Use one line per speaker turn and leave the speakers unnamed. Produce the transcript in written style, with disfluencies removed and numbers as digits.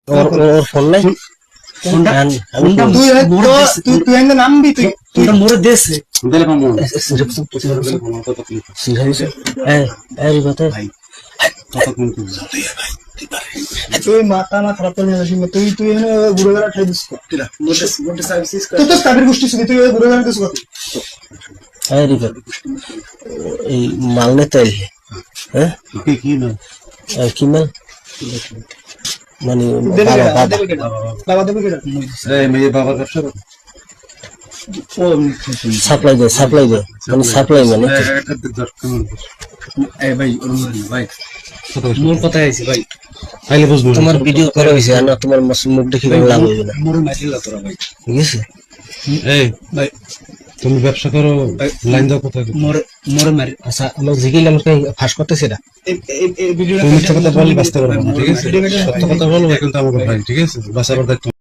ওর phone নাই
তুই নামবি তুই মোরে দেশে তুই মাথা না খারাপ করে নিয়ে তুই তুই ঘুরে বেড়া খাই দিস তুই তো কাবির গোষ্ঠী ছিল তুই ঘুরে বেড়া দিস
এই মাল নিতে হ্যাঁ কি মাল মানে
বাবা দেবে কেডা
মেয়ে বাবার ব্যবসা
সাপ্লাই দে মানে সাপ্লাই মানে
ভাই ভাই মোর কথা আইছি ভাই আইলে বুঝবো
তোমার ভিডিও করা হয়েছে না তোমার মুখ দেখে ভালো লাগবে না
মোরে মাইলা তোরা ভাই
ঠিক আছে
এই ভাই তুমি ব্যবসা করো লাইন দাও কোথায়
মোরে মারি
আচ্ছা আমরা জিগিল আমাকে ফাঁস করতেছে না
এই ভিডিওটা
তুমি মিথ্যা কথা বললে বাঁচতে পারবে না ঠিক আছে সত্য কথা বলবে কিন্তু আমাকে ভাই ঠিক আছে বাঁচাবার দায়িত্ব